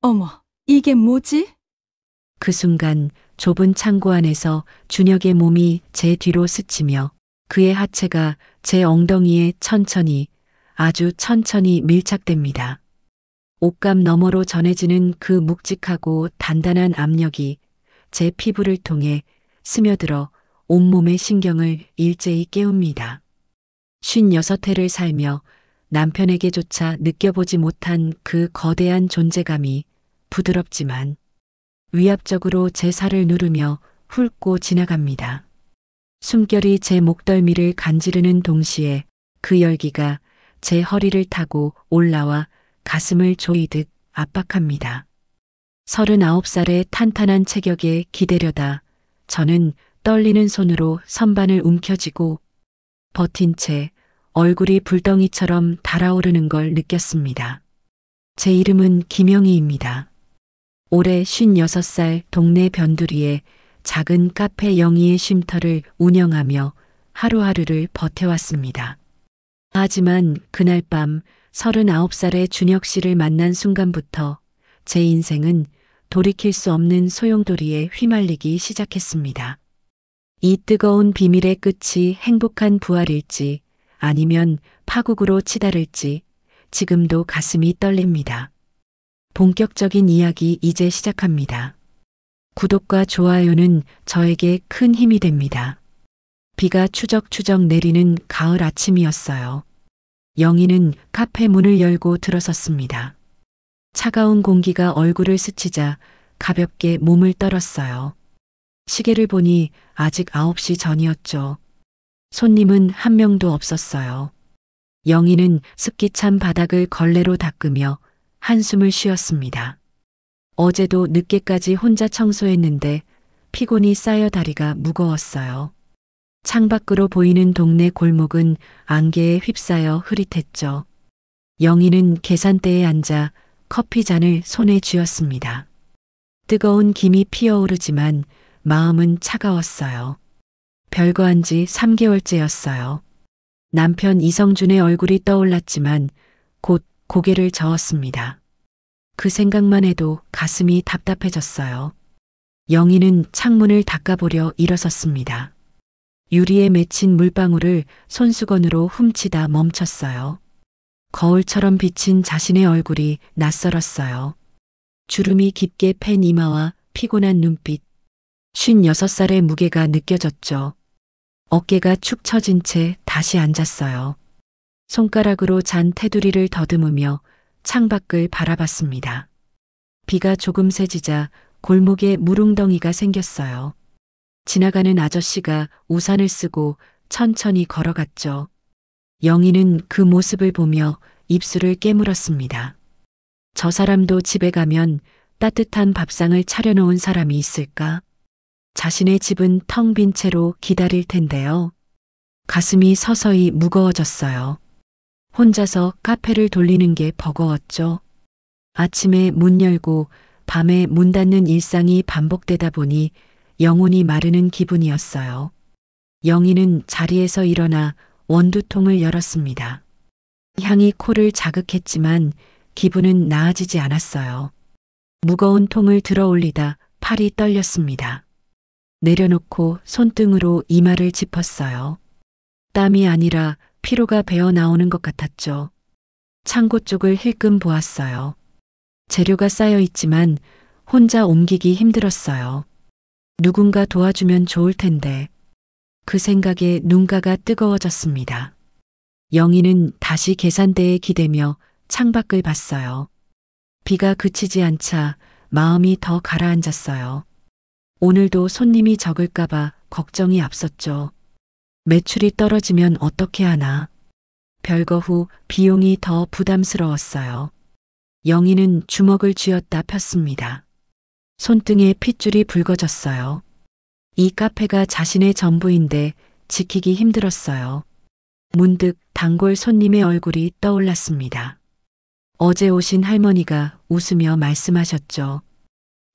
어머, 이게 뭐지? 그 순간 좁은 창고 안에서 준혁의 몸이 제 뒤로 스치며 그의 하체가 제 엉덩이에 천천히, 아주 천천히 밀착됩니다. 옷감 너머로 전해지는 그 묵직하고 단단한 압력이 제 피부를 통해 스며들어 온몸의 신경을 일제히 깨웁니다. 56회를 살며 남편에게조차 느껴보지 못한 그 거대한 존재감이 부드럽지만 위압적으로 제 살을 누르며 훑고 지나갑니다. 숨결이 제 목덜미를 간지르는 동시에 그 열기가 제 허리를 타고 올라와 가슴을 조이듯 압박합니다. 39살의 탄탄한 체격에 기대려다 저는 떨리는 손으로 선반을 움켜쥐고 버틴 채 얼굴이 불덩이처럼 달아오르는 걸 느꼈습니다. 제 이름은 김영희입니다. 올해 56살 동네 변두리에 작은 카페 영희의 쉼터를 운영하며 하루하루를 버텨왔습니다. 하지만 그날 밤 39살의 준혁 씨를 만난 순간부터 제 인생은 돌이킬 수 없는 소용돌이에 휘말리기 시작했습니다. 이 뜨거운 비밀의 끝이 행복한 부활일지 아니면 파국으로 치달을지 지금도 가슴이 떨립니다. 본격적인 이야기 이제 시작합니다. 구독과 좋아요는 저에게 큰 힘이 됩니다. 비가 추적추적 내리는 가을 아침이었어요. 영희는 카페 문을 열고 들어섰습니다. 차가운 공기가 얼굴을 스치자 가볍게 몸을 떨었어요. 시계를 보니 아직 9시 전이었죠. 손님은 한 명도 없었어요. 영희는 습기 찬 바닥을 걸레로 닦으며 한숨을 쉬었습니다. 어제도 늦게까지 혼자 청소했는데 피곤이 쌓여 다리가 무거웠어요. 창밖으로 보이는 동네 골목은 안개에 휩싸여 흐릿했죠. 영희는 계산대에 앉아 커피 잔을 손에 쥐었습니다. 뜨거운 김이 피어오르지만 마음은 차가웠어요. 별거한 지 3개월째였어요. 남편 이성준의 얼굴이 떠올랐지만 곧 고개를 저었습니다. 그 생각만 해도 가슴이 답답해졌어요. 영희는 창문을 닦아보려 일어섰습니다. 유리에 맺힌 물방울을 손수건으로 훔치다 멈췄어요. 거울처럼 비친 자신의 얼굴이 낯설었어요. 주름이 깊게 팬 이마와 피곤한 눈빛. 56살의 무게가 느껴졌죠. 어깨가 축 처진 채 다시 앉았어요. 손가락으로 잔 테두리를 더듬으며 창밖을 바라봤습니다. 비가 조금 세지자 골목에 물웅덩이가 생겼어요. 지나가는 아저씨가 우산을 쓰고 천천히 걸어갔죠. 영희는 그 모습을 보며 입술을 깨물었습니다. 저 사람도 집에 가면 따뜻한 밥상을 차려놓은 사람이 있을까? 자신의 집은 텅 빈 채로 기다릴 텐데요. 가슴이 서서히 무거워졌어요. 혼자서 카페를 돌리는 게 버거웠죠. 아침에 문 열고 밤에 문 닫는 일상이 반복되다 보니 영혼이 마르는 기분이었어요. 영희는 자리에서 일어나 원두통을 열었습니다. 향이 코를 자극했지만 기분은 나아지지 않았어요. 무거운 통을 들어 올리다 팔이 떨렸습니다. 내려놓고 손등으로 이마를 짚었어요. 땀이 아니라 피로가 배어 나오는 것 같았죠. 창고 쪽을 힐끔 보았어요. 재료가 쌓여 있지만 혼자 옮기기 힘들었어요. 누군가 도와주면 좋을 텐데. 그 생각에 눈가가 뜨거워졌습니다. 영희는 다시 계산대에 기대며 창밖을 봤어요. 비가 그치지 않자 마음이 더 가라앉았어요. 오늘도 손님이 적을까봐 걱정이 앞섰죠. 매출이 떨어지면 어떻게 하나. 별거 후 비용이 더 부담스러웠어요. 영희는 주먹을 쥐었다 폈습니다. 손등에 핏줄이 붉어졌어요. 이 카페가 자신의 전부인데 지키기 힘들었어요. 문득 단골 손님의 얼굴이 떠올랐습니다. 어제 오신 할머니가 웃으며 말씀하셨죠.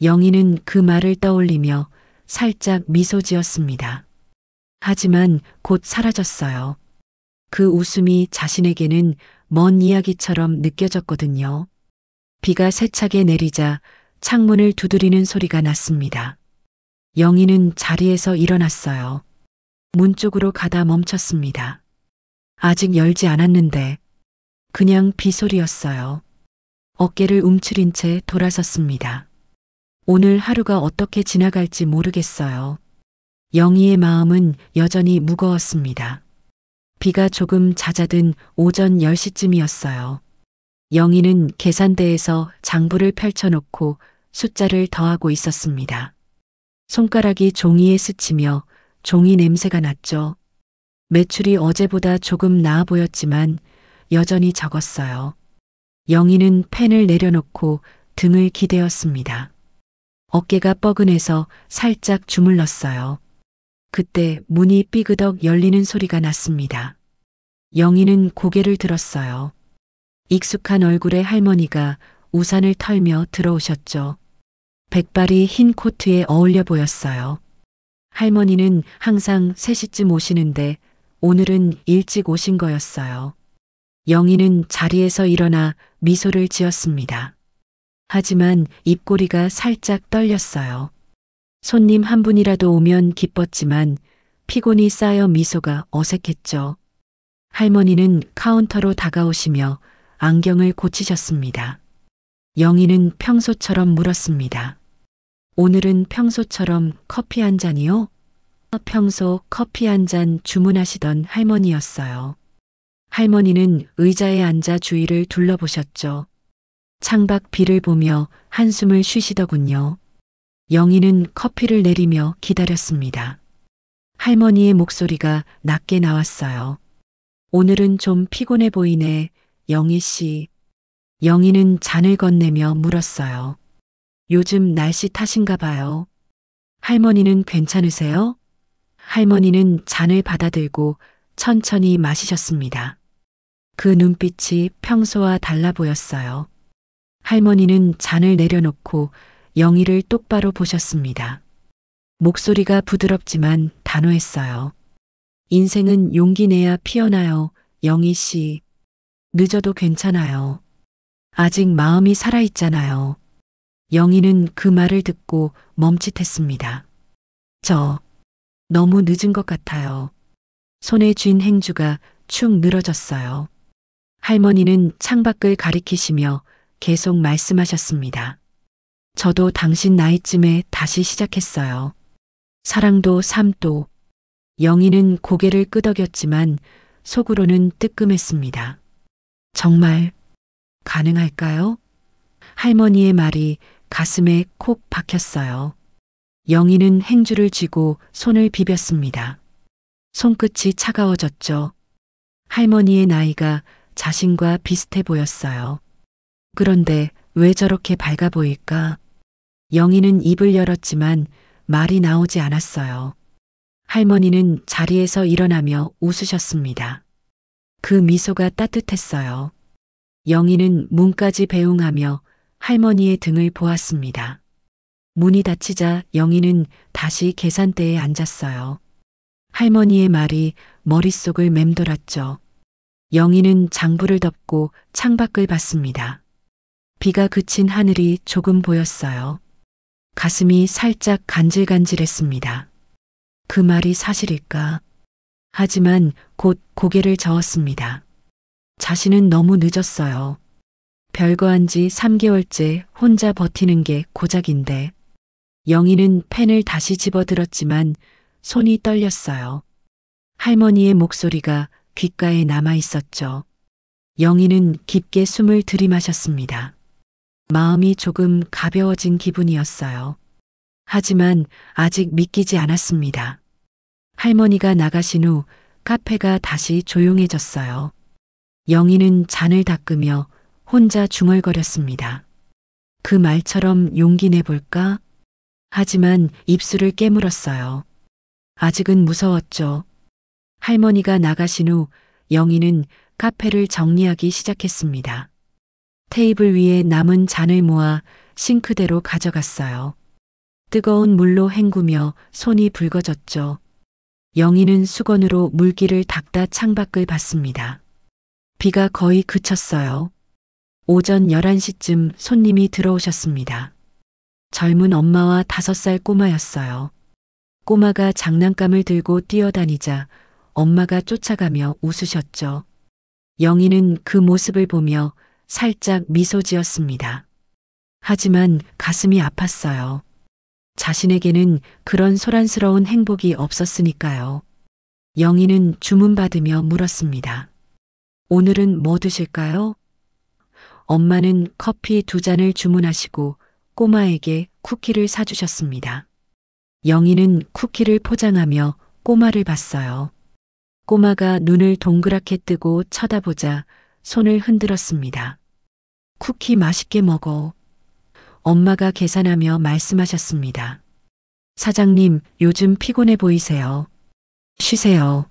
영희는 그 말을 떠올리며 살짝 미소 지었습니다. 하지만 곧 사라졌어요. 그 웃음이 자신에게는 먼 이야기처럼 느껴졌거든요. 비가 세차게 내리자 창문을 두드리는 소리가 났습니다. 영희는 자리에서 일어났어요. 문 쪽으로 가다 멈췄습니다. 아직 열지 않았는데 그냥 비소리였어요. 어깨를 움츠린 채 돌아섰습니다. 오늘 하루가 어떻게 지나갈지 모르겠어요. 영희의 마음은 여전히 무거웠습니다. 비가 조금 잦아든 오전 10시쯤이었어요. 영희는 계산대에서 장부를 펼쳐놓고 숫자를 더하고 있었습니다. 손가락이 종이에 스치며 종이 냄새가 났죠. 매출이 어제보다 조금 나아 보였지만 여전히 적었어요. 영희는 펜을 내려놓고 등을 기대었습니다. 어깨가 뻐근해서 살짝 주물렀어요. 그때 문이 삐그덕 열리는 소리가 났습니다. 영희는 고개를 들었어요. 익숙한 얼굴의 할머니가 우산을 털며 들어오셨죠. 백발이 흰 코트에 어울려 보였어요. 할머니는 항상 3시쯤 오시는데 오늘은 일찍 오신 거였어요. 영희는 자리에서 일어나 미소를 지었습니다. 하지만 입꼬리가 살짝 떨렸어요. 손님 한 분이라도 오면 기뻤지만 피곤이 쌓여 미소가 어색했죠. 할머니는 카운터로 다가오시며 안경을 고치셨습니다. 영희는 평소처럼 물었습니다. 오늘은 평소처럼 커피 한 잔이요? 평소 커피 한 잔 주문하시던 할머니였어요. 할머니는 의자에 앉아 주위를 둘러보셨죠. 창밖 비를 보며 한숨을 쉬시더군요. 영희는 커피를 내리며 기다렸습니다. 할머니의 목소리가 낮게 나왔어요. 오늘은 좀 피곤해 보이네, 영희 씨. 영희는 잔을 건네며 물었어요. 요즘 날씨 탓인가 봐요. 할머니는 괜찮으세요? 할머니는 잔을 받아들고 천천히 마시셨습니다. 그 눈빛이 평소와 달라 보였어요. 할머니는 잔을 내려놓고 영희를 똑바로 보셨습니다. 목소리가 부드럽지만 단호했어요. 인생은 용기 내야 피어나요, 영희 씨. 늦어도 괜찮아요. 아직 마음이 살아있잖아요. 영희는 그 말을 듣고 멈칫했습니다. 너무 늦은 것 같아요. 손에 쥔 행주가 축 늘어졌어요. 할머니는 창밖을 가리키시며 계속 말씀하셨습니다. 저도 당신 나이쯤에 다시 시작했어요. 사랑도 삶도. 영희는 고개를 끄덕였지만 속으로는 뜨끔했습니다. 정말 가능할까요? 할머니의 말이 가슴에 콕 박혔어요. 영희는 행주를 쥐고 손을 비볐습니다. 손끝이 차가워졌죠. 할머니의 나이가 자신과 비슷해 보였어요. 그런데 왜 저렇게 밝아 보일까? 영희는 입을 열었지만 말이 나오지 않았어요. 할머니는 자리에서 일어나며 웃으셨습니다. 그 미소가 따뜻했어요. 영희는 문까지 배웅하며 할머니의 등을 보았습니다. 문이 닫히자 영희는 다시 계산대에 앉았어요. 할머니의 말이 머릿속을 맴돌았죠. 영희는 장부를 덮고 창밖을 봤습니다. 비가 그친 하늘이 조금 보였어요. 가슴이 살짝 간질간질했습니다. 그 말이 사실일까? 하지만 곧 고개를 저었습니다. 자신은 너무 늦었어요. 별거한 지 3개월째 혼자 버티는 게 고작인데. 영희는 펜을 다시 집어들었지만 손이 떨렸어요. 할머니의 목소리가 귓가에 남아 있었죠. 영희는 깊게 숨을 들이마셨습니다. 마음이 조금 가벼워진 기분이었어요. 하지만 아직 믿기지 않았습니다. 할머니가 나가신 후 카페가 다시 조용해졌어요. 영희는 잔을 닦으며 혼자 중얼거렸습니다. 그 말처럼 용기 내볼까? 하지만 입술을 깨물었어요. 아직은 무서웠죠. 할머니가 나가신 후 영희는 카페를 정리하기 시작했습니다. 테이블 위에 남은 잔을 모아 싱크대로 가져갔어요. 뜨거운 물로 헹구며 손이 붉어졌죠. 영희는 수건으로 물기를 닦다 창밖을 봤습니다. 비가 거의 그쳤어요. 오전 11시쯤 손님이 들어오셨습니다. 젊은 엄마와 5살 꼬마였어요. 꼬마가 장난감을 들고 뛰어다니자 엄마가 쫓아가며 웃으셨죠. 영희는 그 모습을 보며 살짝 미소 지었습니다. 하지만 가슴이 아팠어요. 자신에게는 그런 소란스러운 행복이 없었으니까요. 영희는 주문받으며 물었습니다. 오늘은 뭐 드실까요? 엄마는 커피 2잔을 주문하시고 꼬마에게 쿠키를 사주셨습니다. 영희는 쿠키를 포장하며 꼬마를 봤어요. 꼬마가 눈을 동그랗게 뜨고 쳐다보자 손을 흔들었습니다. 쿠키 맛있게 먹어. 엄마가 계산하며 말씀하셨습니다. 사장님, 요즘 피곤해 보이세요. 쉬세요.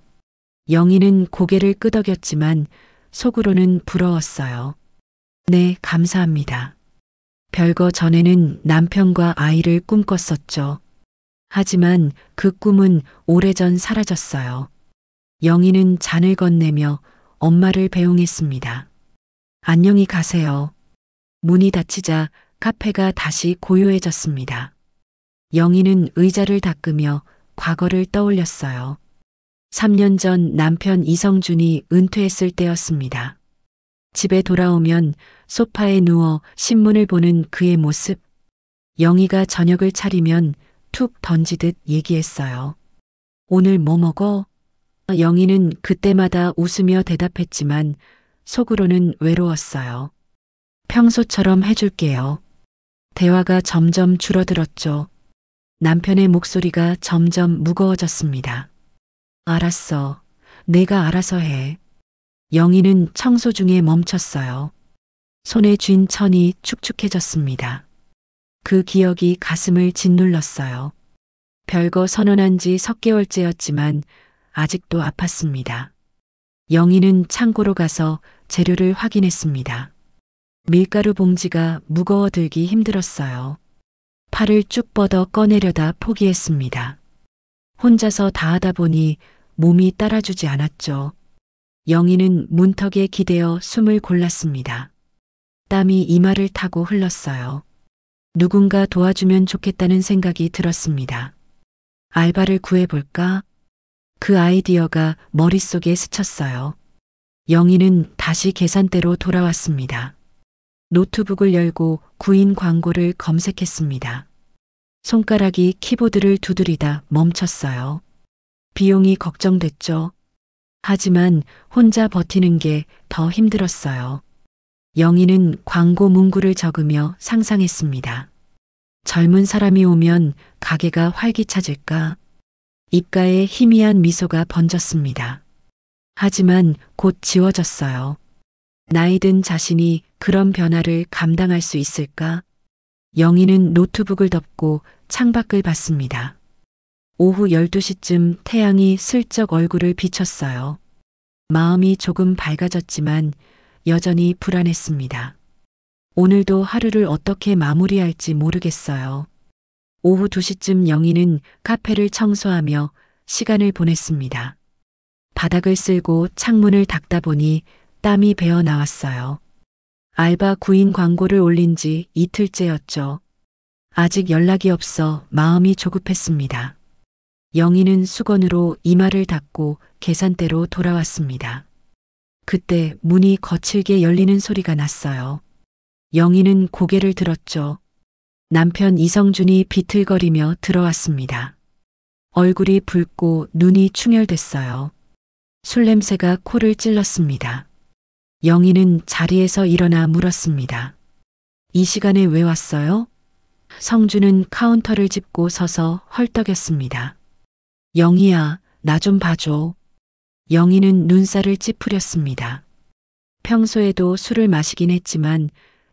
영희는 고개를 끄덕였지만 속으로는 부러웠어요. 네, 감사합니다. 별거 전에는 남편과 아이를 꿈꿨었죠. 하지만 그 꿈은 오래전 사라졌어요. 영희는 잔을 건네며 엄마를 배웅했습니다. 안녕히 가세요. 문이 닫히자 카페가 다시 고요해졌습니다. 영희는 의자를 닦으며 과거를 떠올렸어요. 3년 전 남편 이성준이 은퇴했을 때였습니다. 집에 돌아오면 소파에 누워 신문을 보는 그의 모습. 영희가 저녁을 차리면 툭 던지듯 얘기했어요. 오늘 뭐 먹어? 영희는 그때마다 웃으며 대답했지만 속으로는 외로웠어요. 평소처럼 해줄게요. 대화가 점점 줄어들었죠. 남편의 목소리가 점점 무거워졌습니다. 알았어. 내가 알아서 해. 영희는 청소 중에 멈췄어요. 손에 쥔 천이 축축해졌습니다. 그 기억이 가슴을 짓눌렀어요. 별거 선언한 지 석 개월째였지만 아직도 아팠습니다. 영희는 창고로 가서 재료를 확인했습니다. 밀가루 봉지가 무거워 들기 힘들었어요. 팔을 쭉 뻗어 꺼내려다 포기했습니다. 혼자서 다 하다 보니 몸이 따라주지 않았죠. 영희는 문턱에 기대어 숨을 골랐습니다. 땀이 이마를 타고 흘렀어요. 누군가 도와주면 좋겠다는 생각이 들었습니다. 알바를 구해볼까? 그 아이디어가 머릿속에 스쳤어요. 영희는 다시 계산대로 돌아왔습니다. 노트북을 열고 구인 광고를 검색했습니다. 손가락이 키보드를 두드리다 멈췄어요. 비용이 걱정됐죠. 하지만 혼자 버티는 게 더 힘들었어요. 영희는 광고 문구를 적으며 상상했습니다. 젊은 사람이 오면 가게가 활기차질까? 입가에 희미한 미소가 번졌습니다. 하지만 곧 지워졌어요. 나이 든 자신이 그런 변화를 감당할 수 있을까? 영희는 노트북을 덮고 창밖을 봤습니다. 오후 12시쯤 태양이 슬쩍 얼굴을 비췄어요. 마음이 조금 밝아졌지만 여전히 불안했습니다. 오늘도 하루를 어떻게 마무리할지 모르겠어요. 오후 2시쯤 영희는 카페를 청소하며 시간을 보냈습니다. 바닥을 쓸고 창문을 닦다 보니 땀이 배어 나왔어요. 알바 구인 광고를 올린 지 이틀째였죠. 아직 연락이 없어 마음이 조급했습니다. 영희는 수건으로 이마를 닦고 계산대로 돌아왔습니다. 그때 문이 거칠게 열리는 소리가 났어요. 영희는 고개를 들었죠. 남편 이성준이 비틀거리며 들어왔습니다. 얼굴이 붉고 눈이 충혈됐어요. 술 냄새가 코를 찔렀습니다. 영희는 자리에서 일어나 물었습니다. 이 시간에 왜 왔어요? 성준은 카운터를 짚고 서서 헐떡였습니다. 영희야, 나 좀 봐줘. 영희는 눈살을 찌푸렸습니다. 평소에도 술을 마시긴 했지만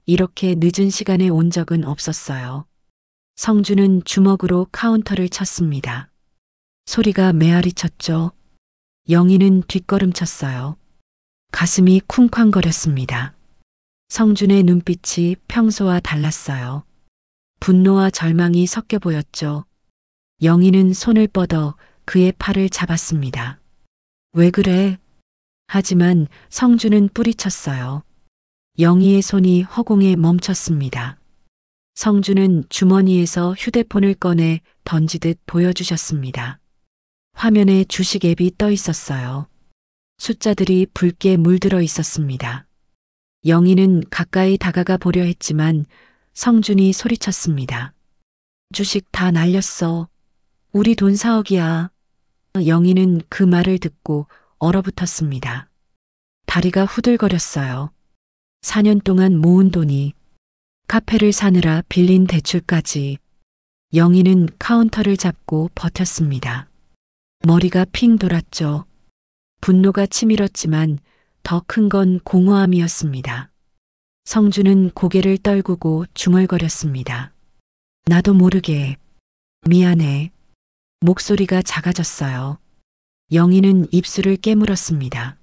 이렇게 늦은 시간에 온 적은 없었어요. 성준은 주먹으로 카운터를 쳤습니다. 소리가 메아리 쳤죠. 영희는 뒷걸음쳤어요. 가슴이 쿵쾅거렸습니다. 성준의 눈빛이 평소와 달랐어요. 분노와 절망이 섞여 보였죠. 영희는 손을 뻗어 그의 팔을 잡았습니다. 왜 그래? 하지만 성준은 뿌리쳤어요. 영희의 손이 허공에 멈췄습니다. 성주는 주머니에서 휴대폰을 꺼내 던지듯 보여주셨습니다. 화면에 주식 앱이 떠 있었어요. 숫자들이 붉게 물들어 있었습니다. 영희는 가까이 다가가 보려 했지만 성준이 소리쳤습니다. 주식 다 날렸어. 우리 돈 4억이야. 영희는 그 말을 듣고 얼어붙었습니다. 다리가 후들거렸어요. 4년 동안 모은 돈이, 카페를 사느라 빌린 대출까지. 영희는 카운터를 잡고 버텼습니다. 머리가 핑 돌았죠. 분노가 치밀었지만 더 큰 건 공허함이었습니다. 성주는 고개를 떨구고 중얼거렸습니다. 나도 모르게 미안해. 목소리가 작아졌어요. 영희는 입술을 깨물었습니다.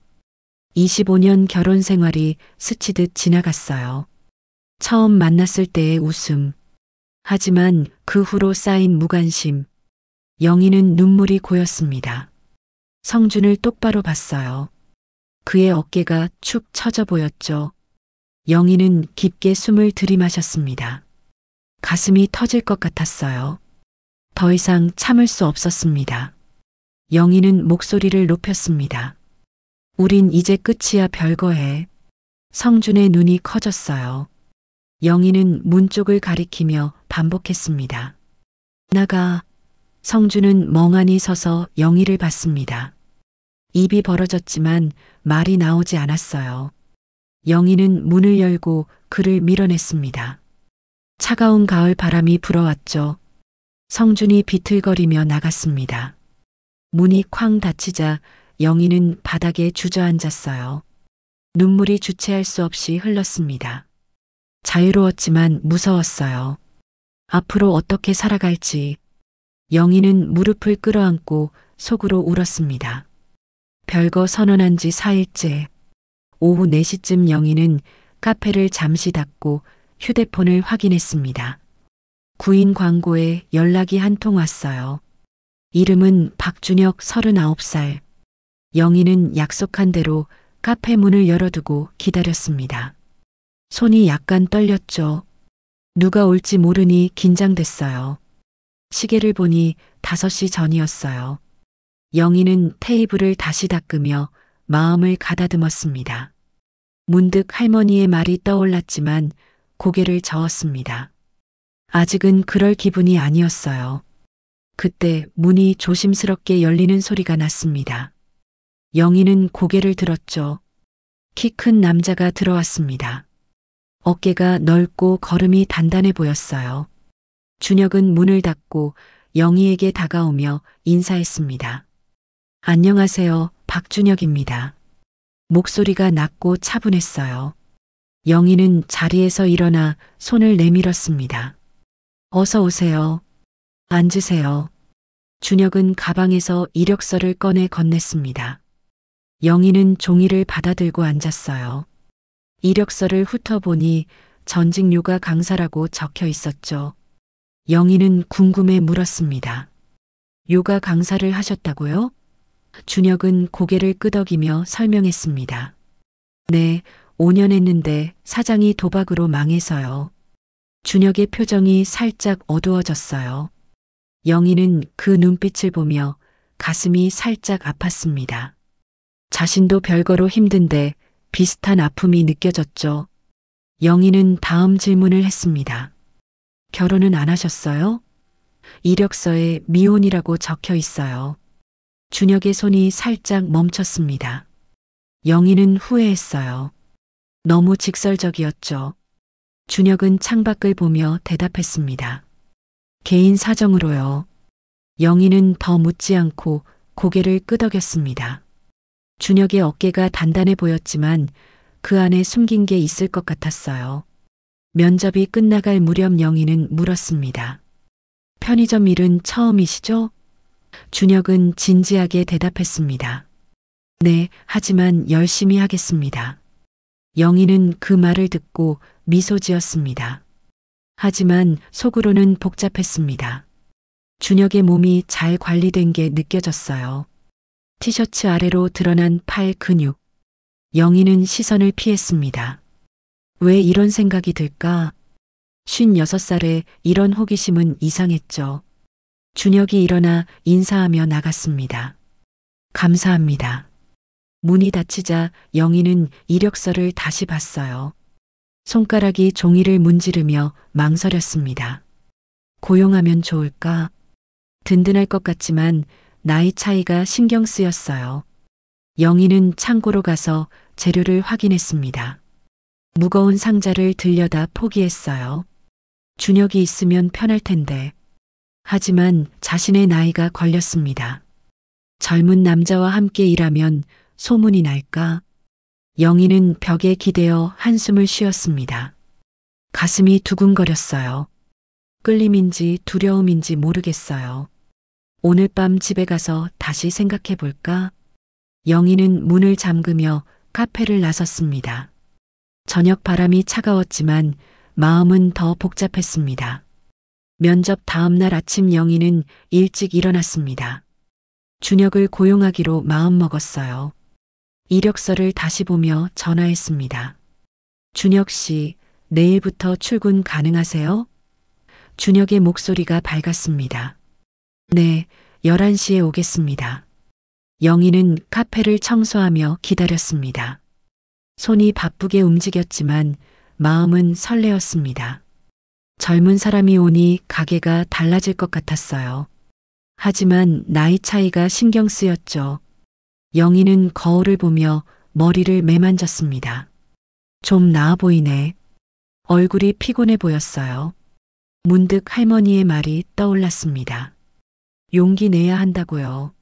25년 결혼 생활이 스치듯 지나갔어요. 처음 만났을 때의 웃음. 하지만 그 후로 쌓인 무관심. 영희는 눈물이 고였습니다. 성준을 똑바로 봤어요. 그의 어깨가 축 처져 보였죠. 영희는 깊게 숨을 들이마셨습니다. 가슴이 터질 것 같았어요. 더 이상 참을 수 없었습니다. 영희는 목소리를 높였습니다. 우린 이제 끝이야 별거해. 성준의 눈이 커졌어요. 영희는 문 쪽을 가리키며 반복했습니다. 나가. 성준은 멍하니 서서 영희를 봤습니다. 입이 벌어졌지만 말이 나오지 않았어요. 영희는 문을 열고 그를 밀어냈습니다. 차가운 가을 바람이 불어왔죠. 성준이 비틀거리며 나갔습니다. 문이 쾅 닫히자 영희는 바닥에 주저앉았어요. 눈물이 주체할 수 없이 흘렀습니다. 자유로웠지만 무서웠어요. 앞으로 어떻게 살아갈지. 영희는 무릎을 끌어안고 속으로 울었습니다. 별거 선언한 지 4일째. 오후 4시쯤 영희는 카페를 잠시 닫고 휴대폰을 확인했습니다. 구인 광고에 연락이 한 통 왔어요. 이름은 박준혁 39살. 영희는 약속한 대로 카페 문을 열어두고 기다렸습니다. 손이 약간 떨렸죠. 누가 올지 모르니 긴장됐어요. 시계를 보니 5시 전이었어요. 영희는 테이블을 다시 닦으며 마음을 가다듬었습니다. 문득 할머니의 말이 떠올랐지만 고개를 저었습니다. 아직은 그럴 기분이 아니었어요. 그때 문이 조심스럽게 열리는 소리가 났습니다. 영희는 고개를 들었죠. 키 큰 남자가 들어왔습니다. 어깨가 넓고 걸음이 단단해 보였어요. 준혁은 문을 닫고 영희에게 다가오며 인사했습니다. 안녕하세요, 박준혁입니다. 목소리가 낮고 차분했어요. 영희는 자리에서 일어나 손을 내밀었습니다. 어서 오세요. 앉으세요. 준혁은 가방에서 이력서를 꺼내 건넸습니다. 영희는 종이를 받아들고 앉았어요. 이력서를 훑어보니 전직 요가 강사라고 적혀 있었죠. 영희는 궁금해 물었습니다. 요가 강사를 하셨다고요? 준혁은 고개를 끄덕이며 설명했습니다. 네, 5년 했는데 사장이 도박으로 망해서요. 준혁의 표정이 살짝 어두워졌어요. 영희는 그 눈빛을 보며 가슴이 살짝 아팠습니다. 자신도 별거로 힘든데 비슷한 아픔이 느껴졌죠. 영희는 다음 질문을 했습니다. 결혼은 안 하셨어요? 이력서에 미혼이라고 적혀 있어요. 준혁의 손이 살짝 멈췄습니다. 영희는 후회했어요. 너무 직설적이었죠. 준혁은 창밖을 보며 대답했습니다. 개인 사정으로요. 영희는 더 묻지 않고 고개를 끄덕였습니다. 준혁의 어깨가 단단해 보였지만 그 안에 숨긴 게 있을 것 같았어요. 면접이 끝나갈 무렵 영희는 물었습니다. 편의점 일은 처음이시죠? 준혁은 진지하게 대답했습니다. 네, 하지만 열심히 하겠습니다. 영희는 그 말을 듣고 미소 지었습니다. 하지만 속으로는 복잡했습니다. 준혁의 몸이 잘 관리된 게 느껴졌어요. 티셔츠 아래로 드러난 팔 근육. 영희는 시선을 피했습니다. 왜 이런 생각이 들까? 56살에 이런 호기심은 이상했죠. 준혁이 일어나 인사하며 나갔습니다. 감사합니다. 문이 닫히자 영희는 이력서를 다시 봤어요. 손가락이 종이를 문지르며 망설였습니다. 고용하면 좋을까? 든든할 것 같지만 나이 차이가 신경 쓰였어요. 영희는 창고로 가서 재료를 확인했습니다. 무거운 상자를 들여다 포기했어요. 준혁이 있으면 편할 텐데. 하지만 자신의 나이가 걸렸습니다. 젊은 남자와 함께 일하면 소문이 날까? 영희는 벽에 기대어 한숨을 쉬었습니다. 가슴이 두근거렸어요. 끌림인지 두려움인지 모르겠어요. 오늘 밤 집에 가서 다시 생각해 볼까? 영희는 문을 잠그며 카페를 나섰습니다. 저녁 바람이 차가웠지만 마음은 더 복잡했습니다. 면접 다음 날 아침 영희는 일찍 일어났습니다. 준혁을 고용하기로 마음먹었어요. 이력서를 다시 보며 전화했습니다. 준혁 씨, 내일부터 출근 가능하세요? 준혁의 목소리가 밝았습니다. 네, 11시에 오겠습니다. 영희는 카페를 청소하며 기다렸습니다. 손이 바쁘게 움직였지만 마음은 설레었습니다. 젊은 사람이 오니 가게가 달라질 것 같았어요. 하지만 나이 차이가 신경 쓰였죠. 영희는 거울을 보며 머리를 매만졌습니다. 좀 나아 보이네. 얼굴이 피곤해 보였어요. 문득 할머니의 말이 떠올랐습니다. 용기 내야 한다고요.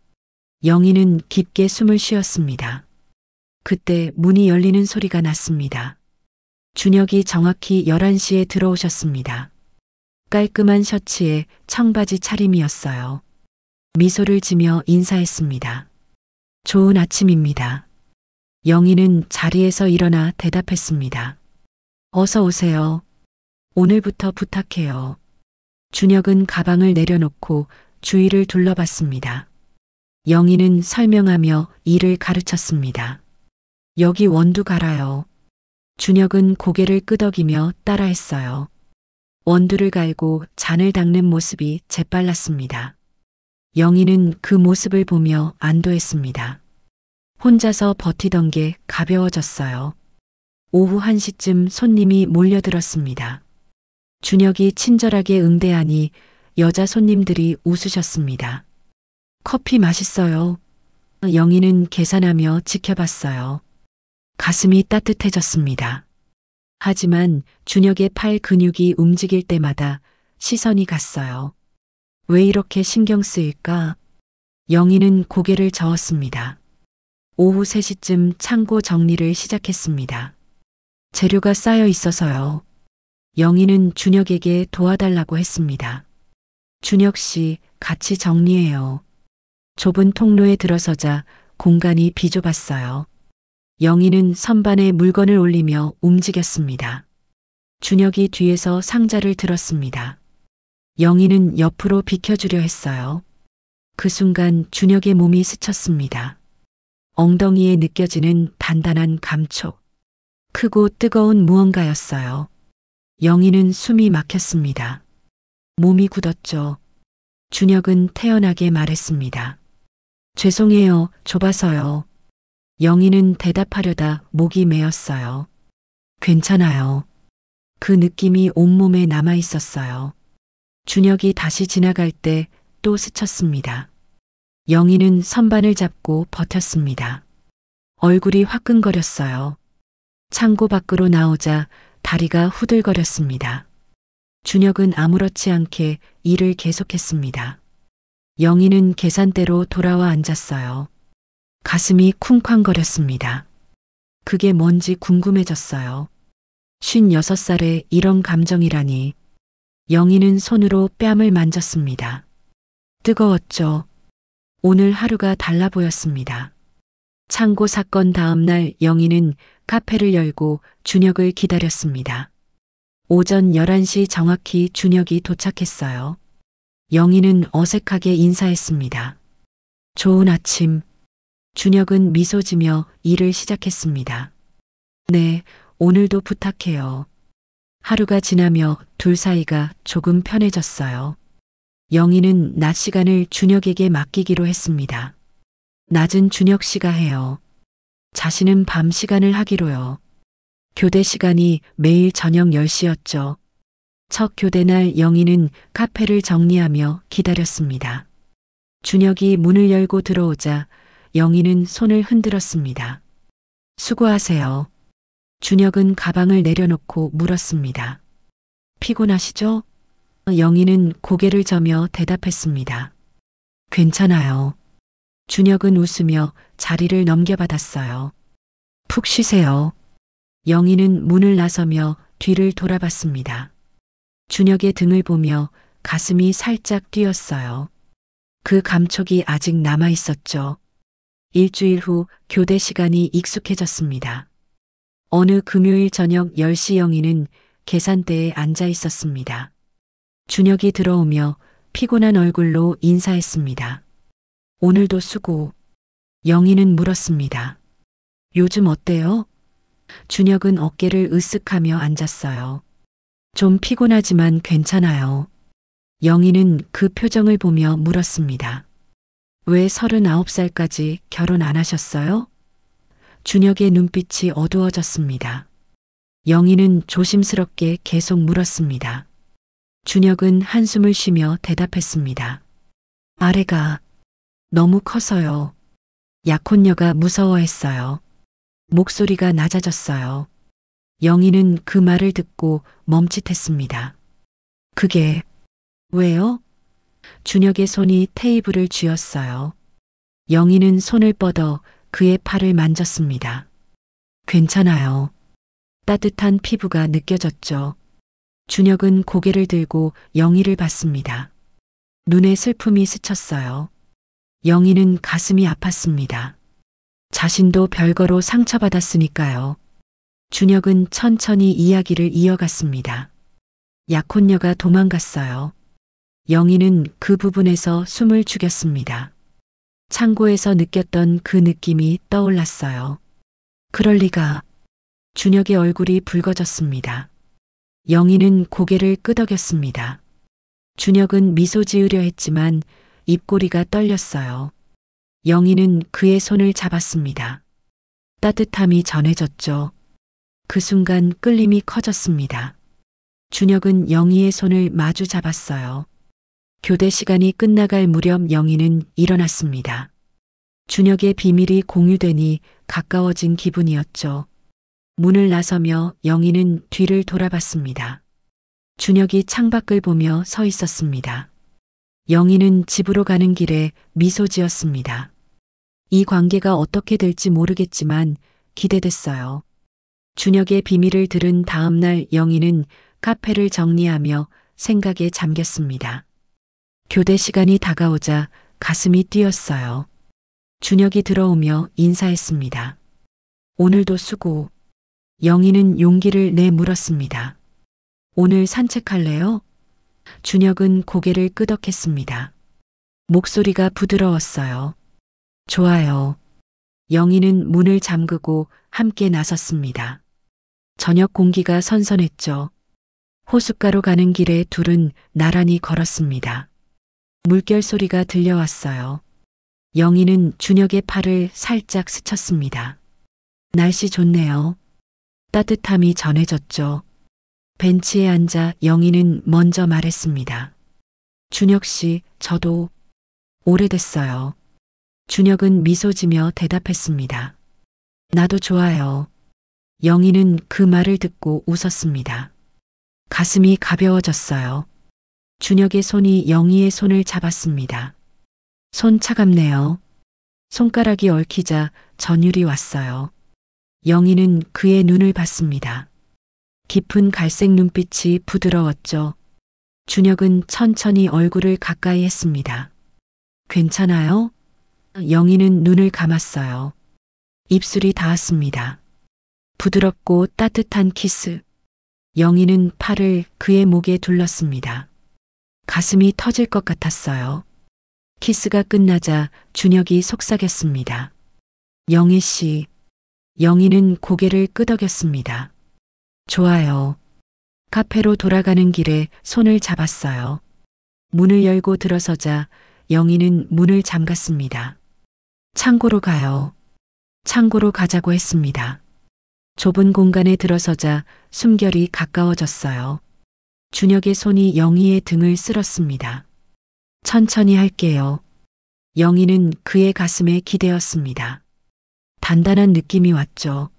영희는 깊게 숨을 쉬었습니다. 그때 문이 열리는 소리가 났습니다. 준혁이 정확히 11시에 들어오셨습니다. 깔끔한 셔츠에 청바지 차림이었어요. 미소를 지며 인사했습니다. 좋은 아침입니다. 영희는 자리에서 일어나 대답했습니다. 어서 오세요. 오늘부터 부탁해요. 준혁은 가방을 내려놓고 주위를 둘러봤습니다. 영희는 설명하며 일을 가르쳤습니다. 여기 원두 갈아요. 준혁은 고개를 끄덕이며 따라했어요. 원두를 갈고 잔을 닦는 모습이 재빨랐습니다. 영희는 그 모습을 보며 안도했습니다. 혼자서 버티던 게 가벼워졌어요. 오후 1시쯤 손님이 몰려들었습니다. 준혁이 친절하게 응대하니 여자 손님들이 웃으셨습니다. 커피 맛있어요. 영희는 계산하며 지켜봤어요. 가슴이 따뜻해졌습니다. 하지만 준혁의 팔 근육이 움직일 때마다 시선이 갔어요. 왜 이렇게 신경 쓰일까? 영희는 고개를 저었습니다. 오후 3시쯤 창고 정리를 시작했습니다. 재료가 쌓여 있어서요. 영희는 준혁에게 도와달라고 했습니다. 준혁 씨, 같이 정리해요. 좁은 통로에 들어서자 공간이 비좁았어요. 영희는 선반에 물건을 올리며 움직였습니다. 준혁이 뒤에서 상자를 들었습니다. 영희는 옆으로 비켜주려 했어요. 그 순간 준혁의 몸이 스쳤습니다. 엉덩이에 느껴지는 단단한 감촉. 크고 뜨거운 무언가였어요. 영희는 숨이 막혔습니다. 몸이 굳었죠. 준혁은 태연하게 말했습니다. 죄송해요, 좁아서요. 영희는 대답하려다 목이 메었어요. 괜찮아요. 그 느낌이 온몸에 남아 있었어요. 준혁이 다시 지나갈 때 또 스쳤습니다. 영희는 선반을 잡고 버텼습니다. 얼굴이 화끈거렸어요. 창고 밖으로 나오자 다리가 후들거렸습니다. 준혁은 아무렇지 않게 일을 계속했습니다. 영희는 계산대로 돌아와 앉았어요. 가슴이 쿵쾅거렸습니다. 그게 뭔지 궁금해졌어요. 56살에 이런 감정이라니. 영희는 손으로 뺨을 만졌습니다. 뜨거웠죠. 오늘 하루가 달라 보였습니다. 창고 사건 다음 날 영희는 카페를 열고 준혁을 기다렸습니다. 오전 11시 정확히 준혁이 도착했어요. 영희는 어색하게 인사했습니다. 좋은 아침. 준혁은 미소 지며 일을 시작했습니다. 네, 오늘도 부탁해요. 하루가 지나며 둘 사이가 조금 편해졌어요. 영희는 낮 시간을 준혁에게 맡기기로 했습니다. 낮은 준혁 씨가 해요. 자신은 밤 시간을 하기로요. 교대 시간이 매일 저녁 10시였죠. 첫 교대날 영희는 카페를 정리하며 기다렸습니다. 준혁이 문을 열고 들어오자 영희는 손을 흔들었습니다. 수고하세요. 준혁은 가방을 내려놓고 물었습니다. 피곤하시죠? 영희는 고개를 저며 대답했습니다. 괜찮아요. 준혁은 웃으며 자리를 넘겨받았어요. 푹 쉬세요. 영희는 문을 나서며 뒤를 돌아봤습니다. 준혁의 등을 보며 가슴이 살짝 뛰었어요. 그 감촉이 아직 남아 있었죠. 일주일 후 교대 시간이 익숙해졌습니다. 어느 금요일 저녁 10시 영희는 계산대에 앉아 있었습니다. 준혁이 들어오며 피곤한 얼굴로 인사했습니다. 오늘도 수고. 영희는 물었습니다. 요즘 어때요? 준혁은 어깨를 으쓱하며 앉았어요. 좀 피곤하지만 괜찮아요. 영희는 그 표정을 보며 물었습니다. 왜 39살까지 결혼 안 하셨어요? 준혁의 눈빛이 어두워졌습니다. 영희는 조심스럽게 계속 물었습니다. 준혁은 한숨을 쉬며 대답했습니다. 아래가 너무 커서요. 약혼녀가 무서워했어요. 목소리가 낮아졌어요. 영희는 그 말을 듣고 멈칫했습니다. 그게 왜요? 준혁의 손이 테이블을 쥐었어요. 영희는 손을 뻗어 그의 팔을 만졌습니다. 괜찮아요. 따뜻한 피부가 느껴졌죠. 준혁은 고개를 들고 영희를 봤습니다. 눈에 슬픔이 스쳤어요. 영희는 가슴이 아팠습니다. 자신도 별거로 상처받았으니까요. 준혁은 천천히 이야기를 이어갔습니다. 약혼녀가 도망갔어요. 영희는 그 부분에서 숨을 죽였습니다. 창고에서 느꼈던 그 느낌이 떠올랐어요. 그럴 리가. 준혁의 얼굴이 붉어졌습니다. 영희는 고개를 끄덕였습니다. 준혁은 미소 지으려 했지만 입꼬리가 떨렸어요. 영희는 그의 손을 잡았습니다. 따뜻함이 전해졌죠. 그 순간 끌림이 커졌습니다. 준혁은 영희의 손을 마주 잡았어요. 교대 시간이 끝나갈 무렵 영희는 일어났습니다. 준혁의 비밀이 공유되니 가까워진 기분이었죠. 문을 나서며 영희는 뒤를 돌아봤습니다. 준혁이 창밖을 보며 서 있었습니다. 영희는 집으로 가는 길에 미소 지었습니다. 이 관계가 어떻게 될지 모르겠지만 기대됐어요. 준혁의 비밀을 들은 다음 날 영희는 카페를 정리하며 생각에 잠겼습니다. 교대 시간이 다가오자 가슴이 뛰었어요. 준혁이 들어오며 인사했습니다. 오늘도 수고. 영희는 용기를 내 물었습니다. 오늘 산책할래요? 준혁은 고개를 끄덕했습니다. 목소리가 부드러웠어요. 좋아요. 영희는 문을 잠그고 함께 나섰습니다. 저녁 공기가 선선했죠. 호숫가로 가는 길에 둘은 나란히 걸었습니다. 물결 소리가 들려왔어요. 영희는 준혁의 팔을 살짝 스쳤습니다. 날씨 좋네요. 따뜻함이 전해졌죠. 벤치에 앉아 영희는 먼저 말했습니다. 준혁 씨, 저도 오래됐어요. 준혁은 미소 지며 대답했습니다. 나도 좋아요. 영희는 그 말을 듣고 웃었습니다. 가슴이 가벼워졌어요. 준혁의 손이 영희의 손을 잡았습니다. 손 차갑네요. 손가락이 얽히자 전율이 왔어요. 영희는 그의 눈을 봤습니다. 깊은 갈색 눈빛이 부드러웠죠. 준혁은 천천히 얼굴을 가까이 했습니다. 괜찮아요? 영희는 눈을 감았어요. 입술이 닿았습니다. 부드럽고 따뜻한 키스. 영희는 팔을 그의 목에 둘렀습니다. 가슴이 터질 것 같았어요. 키스가 끝나자 준혁이 속삭였습니다. 영희 씨. 영희는 고개를 끄덕였습니다. 좋아요. 카페로 돌아가는 길에 손을 잡았어요. 문을 열고 들어서자 영희는 문을 잠갔습니다. 창고로 가요. 창고로 가자고 했습니다. 좁은 공간에 들어서자 숨결이 가까워졌어요. 준혁의 손이 영희의 등을 쓸었습니다. 천천히 할게요. 영희는 그의 가슴에 기대었습니다. 단단한 느낌이 왔죠.